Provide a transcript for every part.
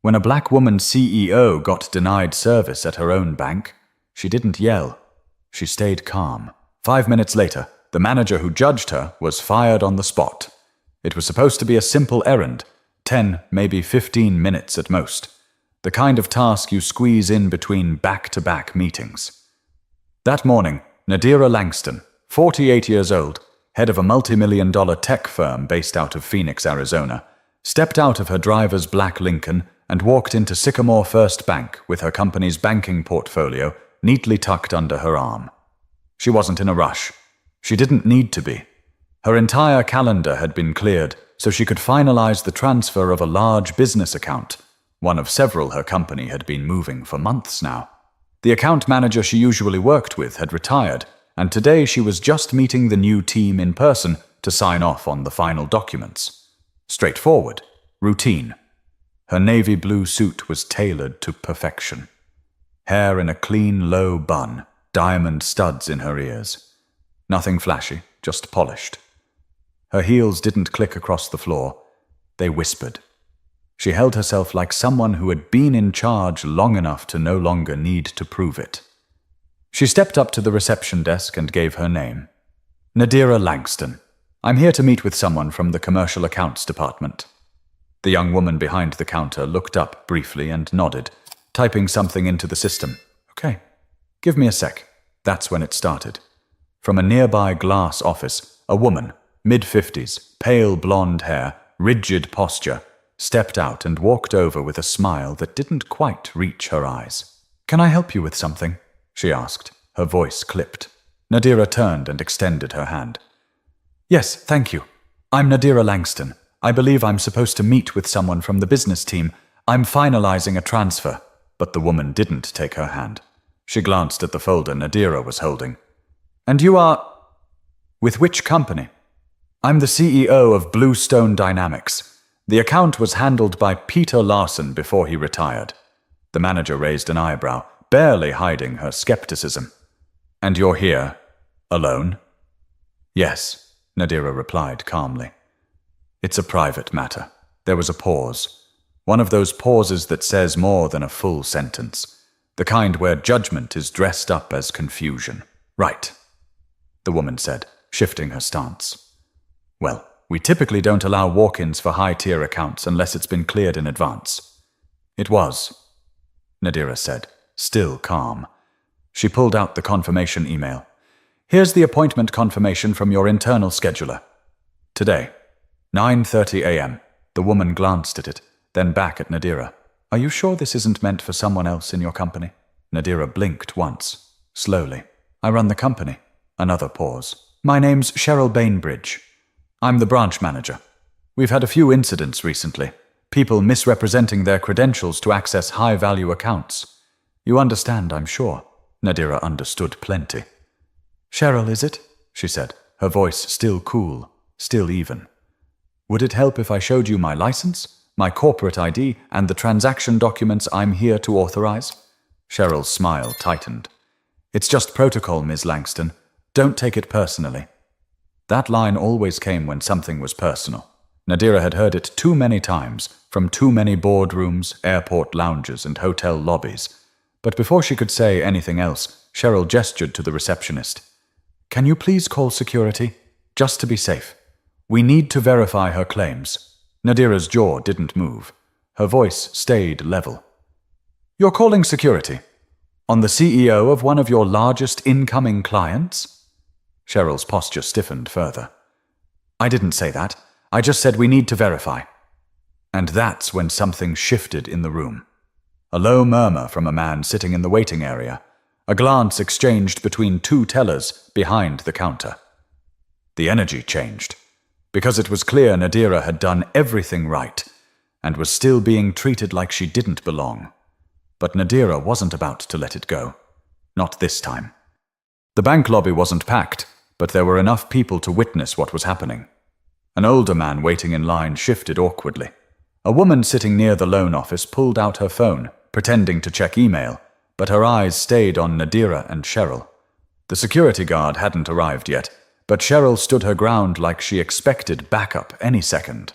When a black woman CEO got denied service at her own bank, she didn't yell. She stayed calm. 5 minutes later, the manager who judged her was fired on the spot. It was supposed to be a simple errand, 10, maybe 15 minutes at most. The kind of task you squeeze in between back-to-back meetings. That morning, Nadira Langston, 48 years old, head of a multi-million-dollar tech firm based out of Phoenix, Arizona, stepped out of her driver's black Lincoln and walked into Sycamore First Bank with her company's banking portfolio neatly tucked under her arm. She wasn't in a rush. She didn't need to be. Her entire calendar had been cleared so she could finalize the transfer of a large business account, one of several her company had been moving for months now. The account manager she usually worked with had retired, and today she was just meeting the new team in person to sign off on the final documents. Straightforward, routine. Her navy blue suit was tailored to perfection. Hair in a clean, low bun, diamond studs in her ears. Nothing flashy, just polished. Her heels didn't click across the floor. They whispered. She held herself like someone who had been in charge long enough to no longer need to prove it. She stepped up to the reception desk and gave her name. Nadira Langston. I'm here to meet with someone from the commercial accounts department. The young woman behind the counter looked up briefly and nodded, typing something into the system. Okay, give me a sec. That's when it started. From a nearby glass office, a woman, mid-50s, pale blonde hair, rigid posture, stepped out and walked over with a smile that didn't quite reach her eyes. Can I help you with something? She asked, her voice clipped. Nadira turned and extended her hand. Yes, thank you. I'm Nadira Langston. I believe I'm supposed to meet with someone from the business team. I'm finalizing a transfer. But the woman didn't take her hand. She glanced at the folder Nadira was holding. And you are... With which company? I'm the CEO of Bluestone Dynamics. The account was handled by Peter Larson before he retired. The manager raised an eyebrow, barely hiding her skepticism. And you're here, alone? Yes, Nadira replied calmly. It's a private matter. There was a pause. One of those pauses that says more than a full sentence. The kind where judgment is dressed up as confusion. Right, the woman said, shifting her stance. Well, we typically don't allow walk-ins for high-tier accounts unless it's been cleared in advance. It was, Nadira said, still calm. She pulled out the confirmation email. Here's the appointment confirmation from your internal scheduler. Today, 9:30 a.m. The woman glanced at it, then back at Nadira. Are you sure this isn't meant for someone else in your company? Nadira blinked once, slowly. I run the company. Another pause. My name's Cheryl Bainbridge. I'm the branch manager. We've had a few incidents recently. People misrepresenting their credentials to access high-value accounts. You understand, I'm sure. Nadira understood plenty. Cheryl, is it? She said, her voice still cool, still even. Would it help if I showed you my license, my corporate ID, and the transaction documents I'm here to authorize? Cheryl's smile tightened. It's just protocol, Ms. Langston. Don't take it personally. That line always came when something was personal. Nadira had heard it too many times, from too many boardrooms, airport lounges, and hotel lobbies. But before she could say anything else, Cheryl gestured to the receptionist. Can you please call security? Just to be safe. We need to verify her claims. Nadira's jaw didn't move. Her voice stayed level. You're calling security? On the CEO of one of your largest incoming clients? Cheryl's posture stiffened further. I didn't say that. I just said we need to verify. And that's when something shifted in the room. A low murmur from a man sitting in the waiting area. A glance exchanged between two tellers behind the counter. The energy changed. Because it was clear Nadira had done everything right and was still being treated like she didn't belong. But Nadira wasn't about to let it go. Not this time. The bank lobby wasn't packed, but there were enough people to witness what was happening. An older man waiting in line shifted awkwardly. A woman sitting near the loan office pulled out her phone, pretending to check email, but her eyes stayed on Nadira and Cheryl. The security guard hadn't arrived yet, but Cheryl stood her ground like she expected backup any second.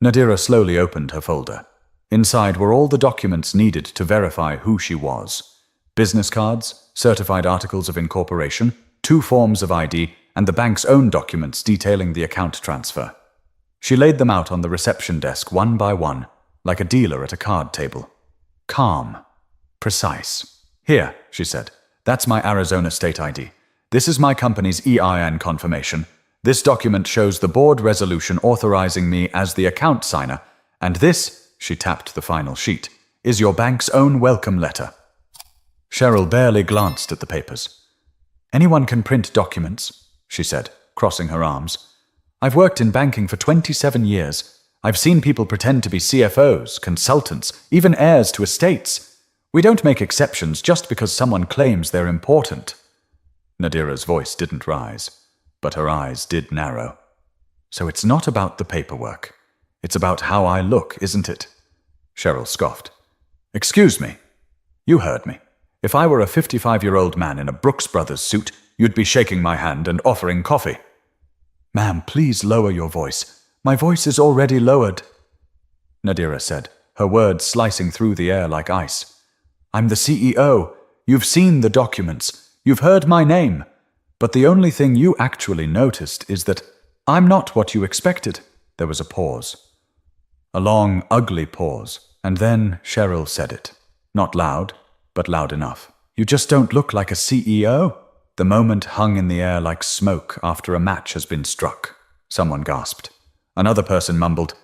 Nadira slowly opened her folder. Inside were all the documents needed to verify who she was. Business cards, certified articles of incorporation, 2 forms of ID, and the bank's own documents detailing the account transfer. She laid them out on the reception desk one by one, like a dealer at a card table. Calm. Precise. "Here," she said. "That's my Arizona state ID. This is my company's EIN confirmation. This document shows the board resolution authorizing me as the account signer, and this," she tapped the final sheet, "is your bank's own welcome letter." Cheryl barely glanced at the papers. "Anyone can print documents," she said, crossing her arms. "I've worked in banking for 27 years. I've seen people pretend to be CFOs, consultants, even heirs to estates. We don't make exceptions just because someone claims they're important." Nadira's voice didn't rise, but her eyes did narrow. "So it's not about the paperwork. It's about how I look, isn't it?" Cheryl scoffed. "Excuse me. You heard me. If I were a 55-year-old man in a Brooks Brothers suit, you'd be shaking my hand and offering coffee." "Ma'am, please lower your voice. My voice is already lowered," Nadira said, her words slicing through the air like ice. "I'm the CEO. You've seen the documents. You've heard my name. But the only thing you actually noticed is that I'm not what you expected." There was a pause. A long, ugly pause, and then Cheryl said it. Not loud, but loud enough. "You just don't look like a CEO." The moment hung in the air like smoke after a match has been struck. Someone gasped. Another person mumbled,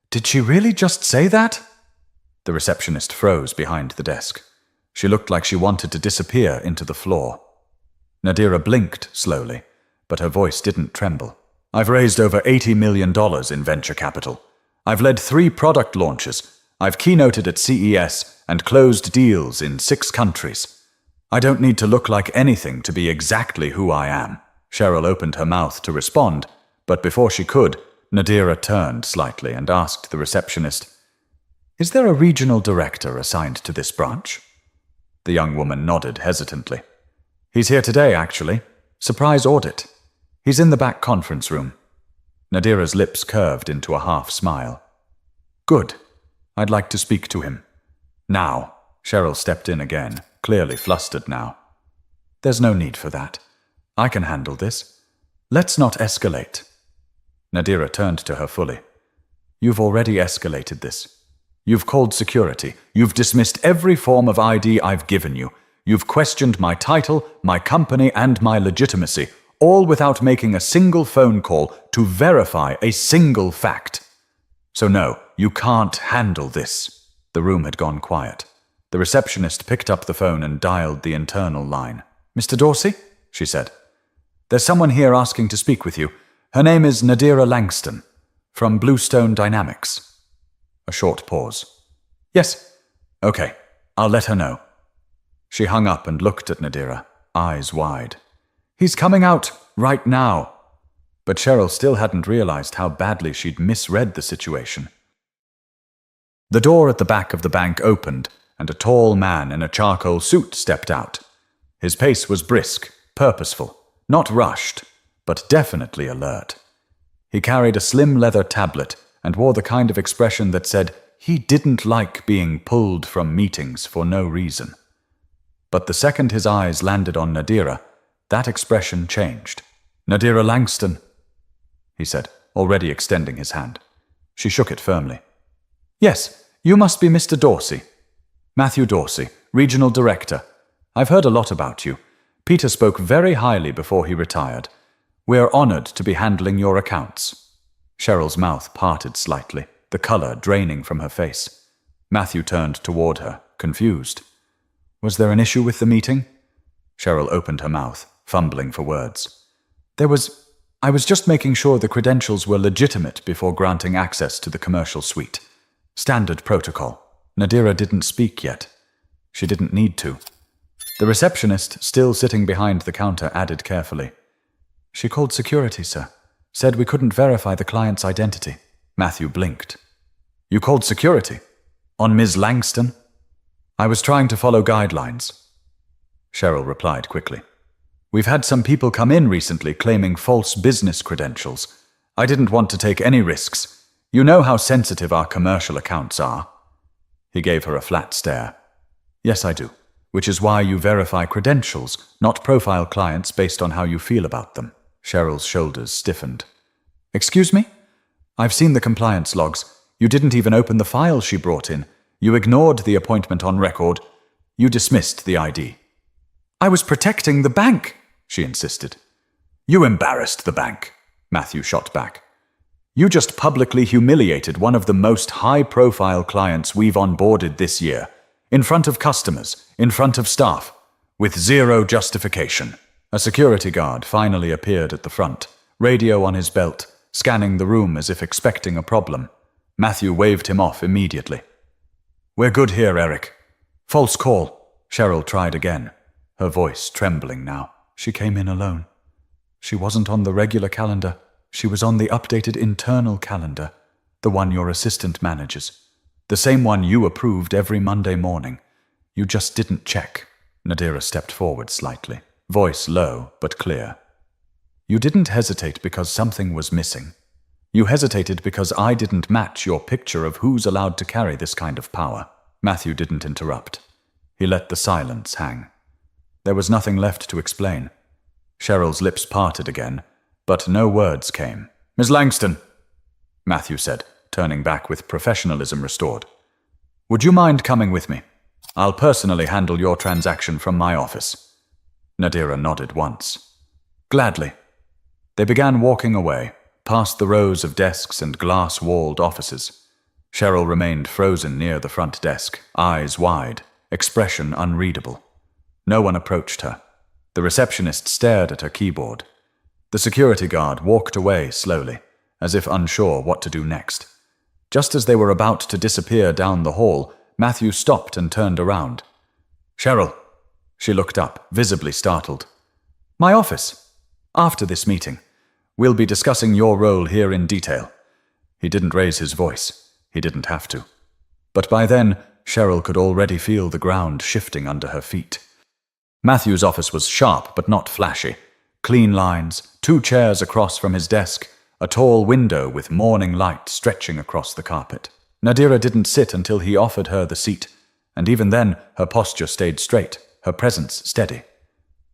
"Did she really just say that?" The receptionist froze behind the desk. She looked like she wanted to disappear into the floor. Nadira blinked slowly, but her voice didn't tremble. "I've raised over $80 million in venture capital. I've led 3 product launches. I've keynoted at CES and closed deals in 6 countries. I don't need to look like anything to be exactly who I am." Cheryl opened her mouth to respond, but before she could, Nadira turned slightly and asked the receptionist, "Is there a regional director assigned to this branch?" The young woman nodded hesitantly. "He's here today, actually. Surprise audit. He's in the back conference room." Nadira's lips curved into a half smile. "Good. I'd like to speak to him." "Now." Cheryl stepped in again, clearly flustered now. "There's no need for that. I can handle this. Let's not escalate." Nadira turned to her fully. "You've already escalated this. You've called security. You've dismissed every form of ID I've given you. You've questioned my title, my company, and my legitimacy, all without making a single phone call to verify a single fact. So no, you can't handle this." The room had gone quiet. The receptionist picked up the phone and dialed the internal line. "Mr. Dorsey?" she said. "There's someone here asking to speak with you. Her name is Nadira Langston, from Bluestone Dynamics." A short pause. "Yes. Okay, I'll let her know." She hung up and looked at Nadira, eyes wide. "He's coming out right now." But Cheryl still hadn't realized how badly she'd misread the situation. The door at the back of the bank opened, and a tall man in a charcoal suit stepped out. His pace was brisk, purposeful, not rushed, but definitely alert. He carried a slim leather tablet and wore the kind of expression that said he didn't like being pulled from meetings for no reason. But the second his eyes landed on Nadira, that expression changed. "Nadira Langston," he said, already extending his hand. She shook it firmly. "Yes, you must be Mr. Dorsey." "Matthew Dorsey, Regional Director. I've heard a lot about you. Peter spoke very highly before he retired. We're honored to be handling your accounts." Cheryl's mouth parted slightly, the color draining from her face. Matthew turned toward her, confused. "Was there an issue with the meeting?" Cheryl opened her mouth, fumbling for words. I was just making sure the credentials were legitimate before granting access to the commercial suite. Standard protocol. Nadira didn't speak yet. She didn't need to. The receptionist, still sitting behind the counter, added carefully, "She called security, sir. Said we couldn't verify the client's identity." Matthew blinked. "You called security? On Ms. Langston?" "I was trying to follow guidelines," Cheryl replied quickly. "We've had some people come in recently claiming false business credentials. I didn't want to take any risks. You know how sensitive our commercial accounts are." He gave her a flat stare. Yes, I do. Which is why you verify credentials, not profile clients based on how you feel about them. Cheryl's shoulders stiffened. Excuse me? I've seen the compliance logs. You didn't even open the file she brought in. You ignored the appointment on record. You dismissed the ID. I was protecting the bank, she insisted. You embarrassed the bank, Matthew shot back. You just publicly humiliated one of the most high-profile clients we've onboarded this year, in front of customers, in front of staff, with zero justification. A security guard finally appeared at the front, radio on his belt, scanning the room as if expecting a problem. Matthew waved him off immediately. We're good here, Eric. False call. Cheryl tried again, her voice trembling now. She came in alone. She wasn't on the regular calendar. She was on the updated internal calendar, the one your assistant manages. The same one you approved every Monday morning. You just didn't check. Nadira stepped forward slightly, voice low but clear. You didn't hesitate because something was missing. You hesitated because I didn't match your picture of who's allowed to carry this kind of power. Matthew didn't interrupt. He let the silence hang. There was nothing left to explain. Cheryl's lips parted again, but no words came. Miss Langston, Matthew said, turning back with professionalism restored. Would you mind coming with me? I'll personally handle your transaction from my office. Nadira nodded once. Gladly. They began walking away, past the rows of desks and glass-walled offices. Cheryl remained frozen near the front desk, eyes wide, expression unreadable. No one approached her. The receptionist stared at her keyboard. The security guard walked away slowly, as if unsure what to do next. Just as they were about to disappear down the hall, Matthew stopped and turned around. Cheryl. She looked up, visibly startled. My office. After this meeting. We'll be discussing your role here in detail. He didn't raise his voice. He didn't have to. But by then, Cheryl could already feel the ground shifting under her feet. Matthew's office was sharp but not flashy. Clean lines, 2 chairs across from his desk, a tall window with morning light stretching across the carpet. Nadira didn't sit until he offered her the seat, and even then her posture stayed straight, her presence steady.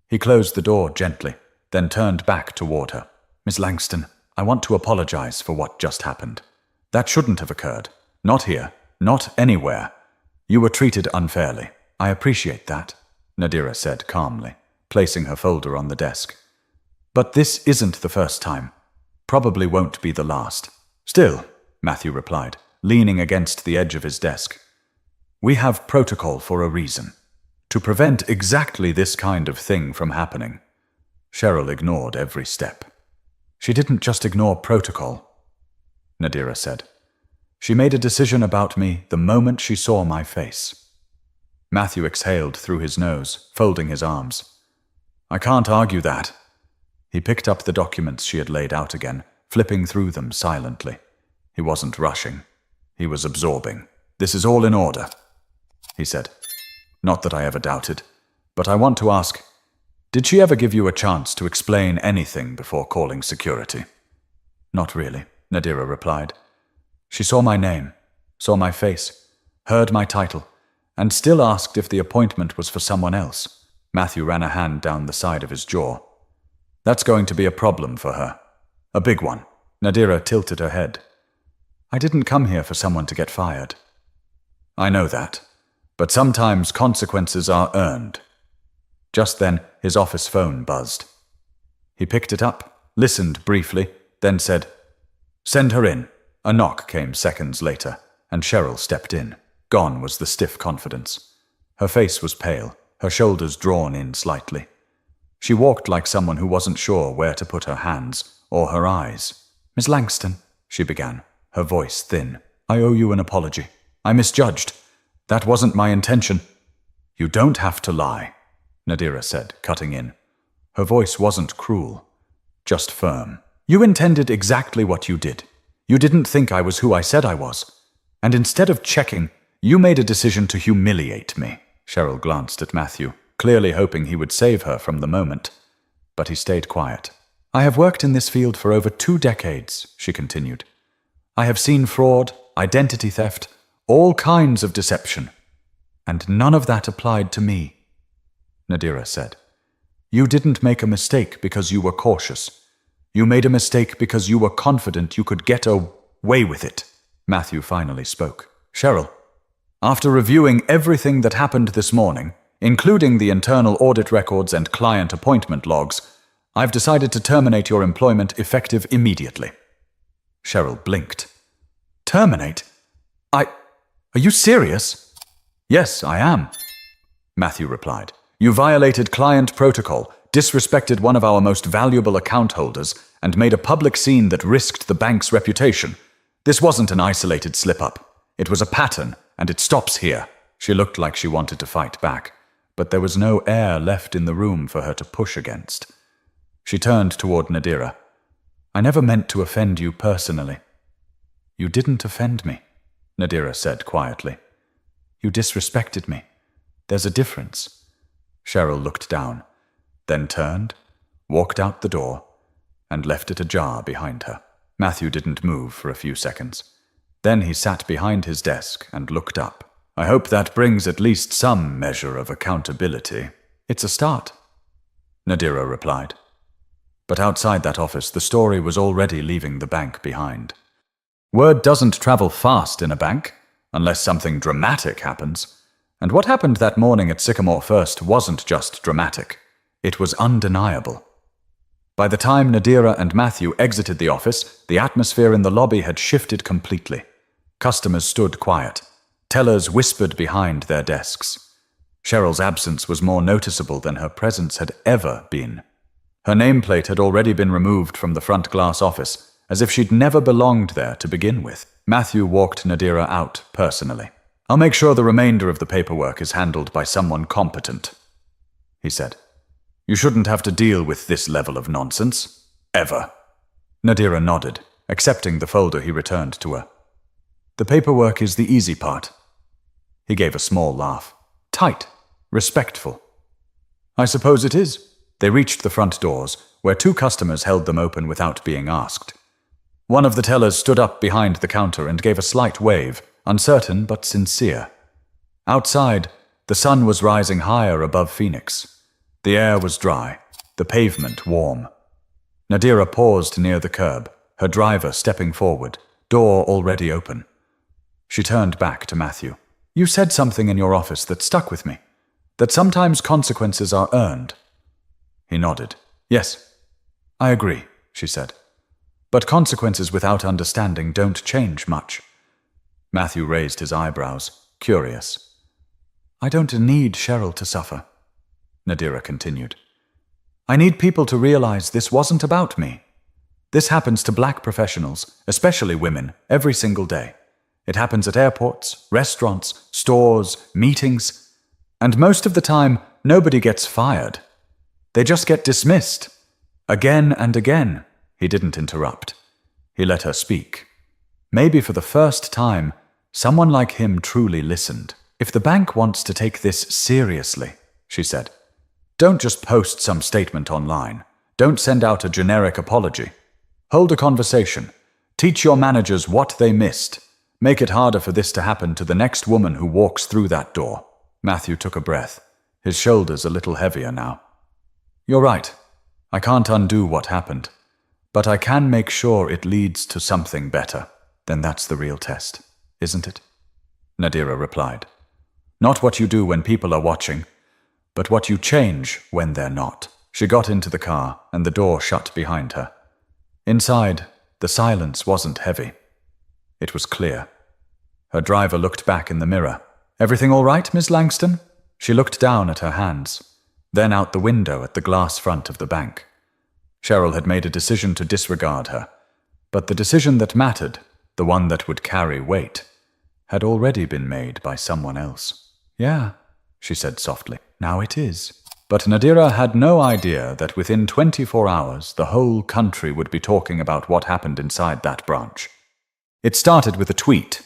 He closed the door gently, then turned back toward her. Miss Langston, I want to apologize for what just happened. That shouldn't have occurred. Not here, not anywhere. You were treated unfairly. I appreciate that, Nadira said calmly, placing her folder on the desk. But this isn't the first time. Probably won't be the last. Still, Matthew replied, leaning against the edge of his desk. We have protocol for a reason. To prevent exactly this kind of thing from happening. Cheryl ignored every step. She didn't just ignore protocol, Nadira said. She made a decision about me the moment she saw my face. Matthew exhaled through his nose, folding his arms. I can't argue that. He picked up the documents she had laid out again, flipping through them silently. He wasn't rushing. He was absorbing. This is all in order, he said. Not that I ever doubted, but I want to ask, did she ever give you a chance to explain anything before calling security? Not really, Nadira replied. She saw my name, saw my face, heard my title, and still asked if the appointment was for someone else. Matthew ran a hand down the side of his jaw. That's going to be a problem for her. A big one. Nadira tilted her head. I didn't come here for someone to get fired. I know that, but sometimes consequences are earned. Just then, his office phone buzzed. He picked it up, listened briefly, then said, Send her in. A knock came seconds later, and Cheryl stepped in. Gone was the stiff confidence. Her face was pale, her shoulders drawn in slightly. She walked like someone who wasn't sure where to put her hands or her eyes. Miss Langston, she began, her voice thin. I owe you an apology. I misjudged. That wasn't my intention. You don't have to lie, Nadira said, cutting in. Her voice wasn't cruel, just firm. You intended exactly what you did. You didn't think I was who I said I was. And instead of checking, you made a decision to humiliate me. Cheryl glanced at Matthew, clearly hoping he would save her from the moment. But he stayed quiet. I have worked in this field for over 2 decades, she continued. I have seen fraud, identity theft, All kinds of deception. And none of that applied to me, Nadira said. You didn't make a mistake because you were cautious. You made a mistake because you were confident you could get away with it. Matthew finally spoke. Cheryl, after reviewing everything that happened this morning, including the internal audit records and client appointment logs, I've decided to terminate your employment effective immediately. Cheryl blinked. Terminate? Are you serious? Yes, I am, Matthew replied. You violated client protocol, disrespected one of our most valuable account holders, and made a public scene that risked the bank's reputation. This wasn't an isolated slip-up. It was a pattern, and it stops here. She looked like she wanted to fight back, but there was no air left in the room for her to push against. She turned toward Nadira. I never meant to offend you personally. You didn't offend me, Nadira said quietly. You disrespected me. There's a difference. Cheryl looked down, then turned, walked out the door, and left it ajar behind her. Matthew didn't move for a few seconds. Then he sat behind his desk and looked up. I hope that brings at least some measure of accountability. It's a start, Nadira replied. But outside that office, the story was already leaving the bank behind. Word doesn't travel fast in a bank, unless something dramatic happens. And what happened that morning at Sycamore First wasn't just dramatic. It was undeniable. By the time Nadira and Matthew exited the office, the atmosphere in the lobby had shifted completely. Customers stood quiet. Tellers whispered behind their desks. Cheryl's absence was more noticeable than her presence had ever been. Her nameplate had already been removed from the front glass office, as if she'd never belonged there to begin with. Matthew walked Nadira out personally. I'll make sure the remainder of the paperwork is handled by someone competent, he said. You shouldn't have to deal with this level of nonsense. Ever. Nadira nodded, accepting the folder he returned to her. The paperwork is the easy part. He gave a small laugh. Tight. Respectful. I suppose it is. They reached the front doors, where two customers held them open without being asked. One of the tellers stood up behind the counter and gave a slight wave, uncertain but sincere. Outside, the sun was rising higher above Phoenix. The air was dry, the pavement warm. Nadira paused near the curb, her driver stepping forward, door already open. She turned back to Matthew. You said something in your office that stuck with me, that sometimes consequences are earned. He nodded. Yes, I agree, she said. But consequences without understanding don't change much. Matthew raised his eyebrows, curious. I don't need Cheryl to suffer, Nadira continued. I need people to realize this wasn't about me. This happens to black professionals, especially women, every single day. It happens at airports, restaurants, stores, meetings, and most of the time, nobody gets fired. They just get dismissed. Again and again. He didn't interrupt. He let her speak. Maybe for the first time, someone like him truly listened. If the bank wants to take this seriously, she said, don't just post some statement online. Don't send out a generic apology. Hold a conversation. Teach your managers what they missed. Make it harder for this to happen to the next woman who walks through that door. Matthew took a breath, his shoulders a little heavier now. You're right. I can't undo what happened. But I can make sure it leads to something better. Then that's the real test, isn't it? Nadira replied. Not what you do when people are watching, but what you change when they're not. She got into the car, and the door shut behind her. Inside, the silence wasn't heavy. It was clear. Her driver looked back in the mirror. Everything all right, Miss Langston? She looked down at her hands, then out the window at the glass front of the bank. Cheryl had made a decision to disregard her, but the decision that mattered, the one that would carry weight, had already been made by someone else. Yeah, she said softly. Now it is. But Nadira had no idea that within 24 hours the whole country would be talking about what happened inside that branch. It started with a tweet.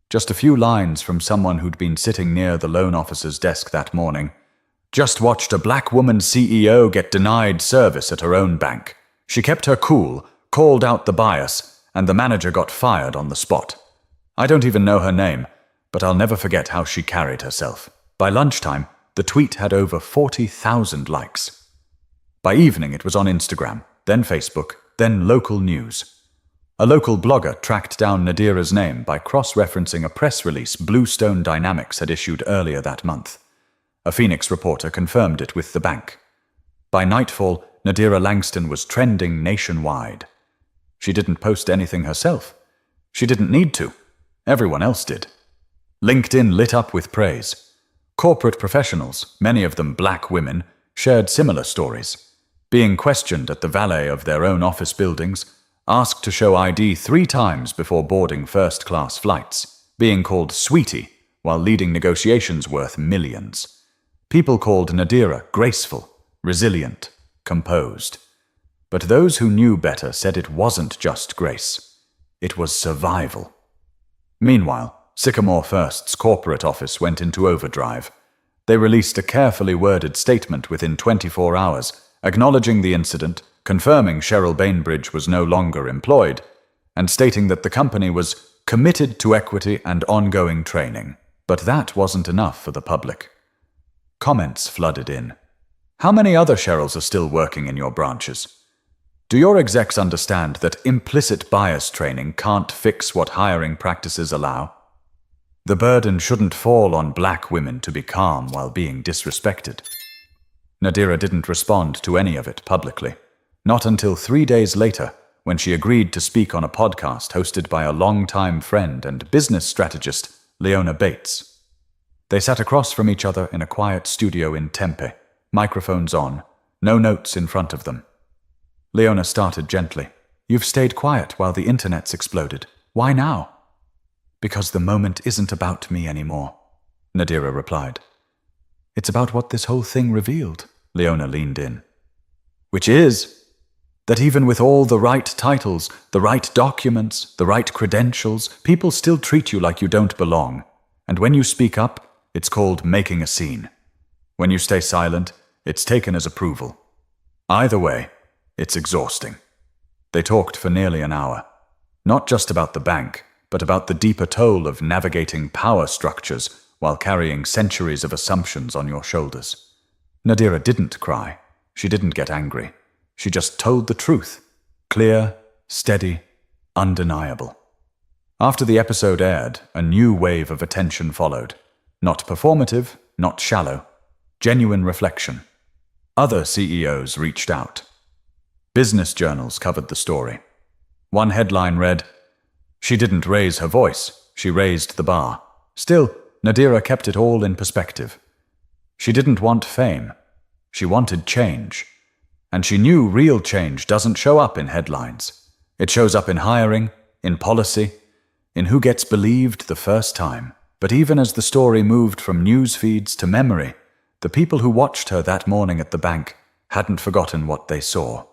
Just a few lines from someone who'd been sitting near the loan officer's desk that morning. Just watched a black woman CEO get denied service at her own bank. She kept her cool, called out the bias, and the manager got fired on the spot. I don't even know her name, but I'll never forget how she carried herself. By lunchtime, the tweet had over 40,000 likes. By evening, it was on Instagram, then Facebook, then local news. A local blogger tracked down Nadira's name by cross-referencing a press release Bluestone Dynamics had issued earlier that month. A Phoenix reporter confirmed it with the bank. By nightfall, Nadira Langston was trending nationwide. She didn't post anything herself. She didn't need to. Everyone else did. LinkedIn lit up with praise. Corporate professionals, many of them black women, shared similar stories. Being questioned at the valet of their own office buildings, asked to show ID 3 times before boarding first-class flights, being called sweetie while leading negotiations worth millions. People called Nadira graceful, resilient, composed. But those who knew better said it wasn't just grace. It was survival. Meanwhile, Sycamore First's corporate office went into overdrive. They released a carefully worded statement within 24 hours, acknowledging the incident, confirming Cheryl Bainbridge was no longer employed, and stating that the company was committed to equity and ongoing training. But that wasn't enough for the public. Comments flooded in. How many other Cheryls are still working in your branches? Do your execs understand that implicit bias training can't fix what hiring practices allow? The burden shouldn't fall on black women to be calm while being disrespected. Nadira didn't respond to any of it publicly. Not until 3 days later, when she agreed to speak on a podcast hosted by a longtime friend and business strategist, Leona Bates. They sat across from each other in a quiet studio in Tempe, microphones on, no notes in front of them. Leona started gently. You've stayed quiet while the internet's exploded. Why now? Because the moment isn't about me anymore, Nadira replied. It's about what this whole thing revealed, Leona leaned in. Which is that even with all the right titles, the right documents, the right credentials, people still treat you like you don't belong. And when you speak up, it's called making a scene. When you stay silent, it's taken as approval. Either way, it's exhausting. They talked for nearly an hour. Not just about the bank, but about the deeper toll of navigating power structures while carrying centuries of assumptions on your shoulders. Nadira didn't cry. She didn't get angry. She just told the truth. Clear, steady, undeniable. After the episode aired, a new wave of attention followed. Not performative, not shallow. Genuine reflection. Other CEOs reached out. Business journals covered the story. One headline read, "She didn't raise her voice, she raised the bar." Still, Nadira kept it all in perspective. She didn't want fame. She wanted change. And she knew real change doesn't show up in headlines. It shows up in hiring, in policy, in who gets believed the first time. But even as the story moved from news feeds to memory, the people who watched her that morning at the bank hadn't forgotten what they saw.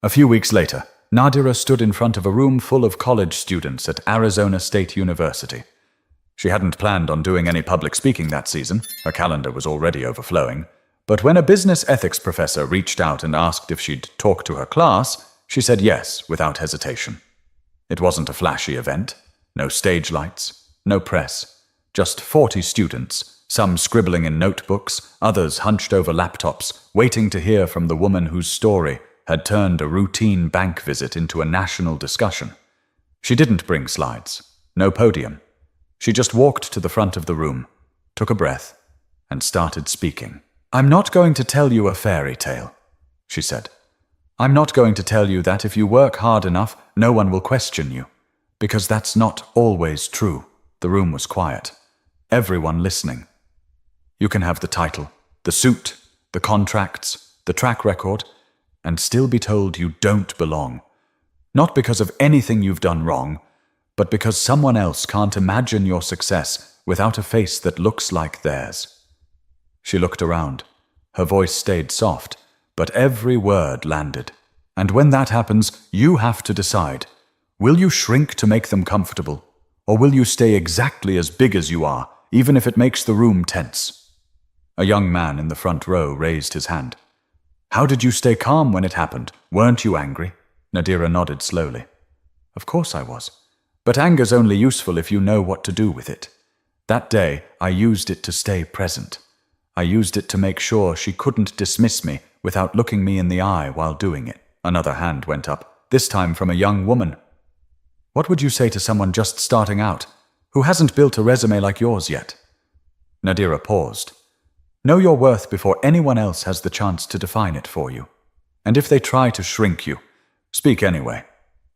A few weeks later, Nadira stood in front of a room full of college students at Arizona State University. She hadn't planned on doing any public speaking that season. Her calendar was already overflowing. But when a business ethics professor reached out and asked if she'd talk to her class, she said yes without hesitation. It wasn't a flashy event. No stage lights, no press. Just 40 students, some scribbling in notebooks, others hunched over laptops, waiting to hear from the woman whose story had turned a routine bank visit into a national discussion. She didn't bring slides, no podium. She just walked to the front of the room, took a breath, and started speaking. "I'm not going to tell you a fairy tale," she said. "I'm not going to tell you that if you work hard enough, no one will question you. Because that's not always true." The room was quiet. Everyone listening. You can have the title, the suit, the contracts, the track record, and still be told you don't belong. Not because of anything you've done wrong, but because someone else can't imagine your success without a face that looks like theirs. She looked around. Her voice stayed soft, but every word landed. And when that happens, you have to decide. Will you shrink to make them comfortable? Or will you stay exactly as big as you are, even if it makes the room tense? A young man in the front row raised his hand. "How did you stay calm when it happened? Weren't you angry?" Nadira nodded slowly. "Of course I was. But anger's only useful if you know what to do with it. That day, I used it to stay present. I used it to make sure she couldn't dismiss me without looking me in the eye while doing it. Another hand went up, this time from a young woman. What would you say to someone just starting out, who hasn't built a resume like yours yet? Nadira paused. Know your worth before anyone else has the chance to define it for you. And if they try to shrink you, speak anyway,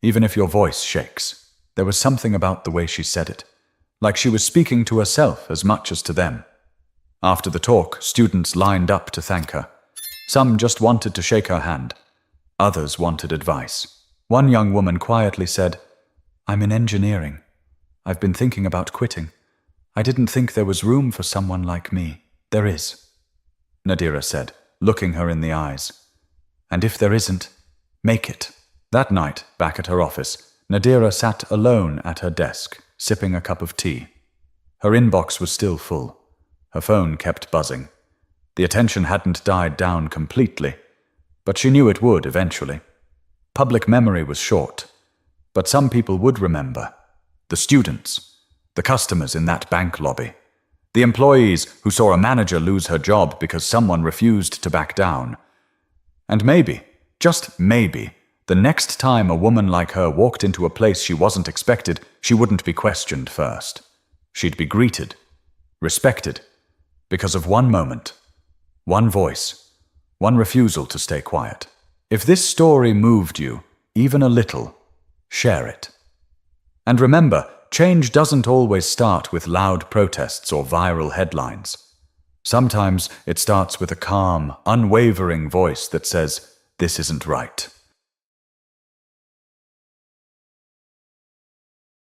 even if your voice shakes. There was something about the way she said it, like she was speaking to herself as much as to them. After the talk, students lined up to thank her. Some just wanted to shake her hand. Others wanted advice. One young woman quietly said, "I'm in engineering. I've been thinking about quitting. I didn't think there was room for someone like me." "There is," Nadira said, looking her in the eyes. "And if there isn't, make it." That night, back at her office, Nadira sat alone at her desk, sipping a cup of tea. Her inbox was still full. Her phone kept buzzing. The attention hadn't died down completely, but she knew it would eventually. Public memory was short, but some people would remember. The students, the customers in that bank lobby, the employees who saw a manager lose her job because someone refused to back down. And maybe, just maybe, the next time a woman like her walked into a place she wasn't expected, she wouldn't be questioned first. She'd be greeted, respected, because of one moment, one voice, one refusal to stay quiet. If this story moved you, even a little, share it. And remember, change doesn't always start with loud protests or viral headlines. Sometimes it starts with a calm, unwavering voice that says, "This isn't right."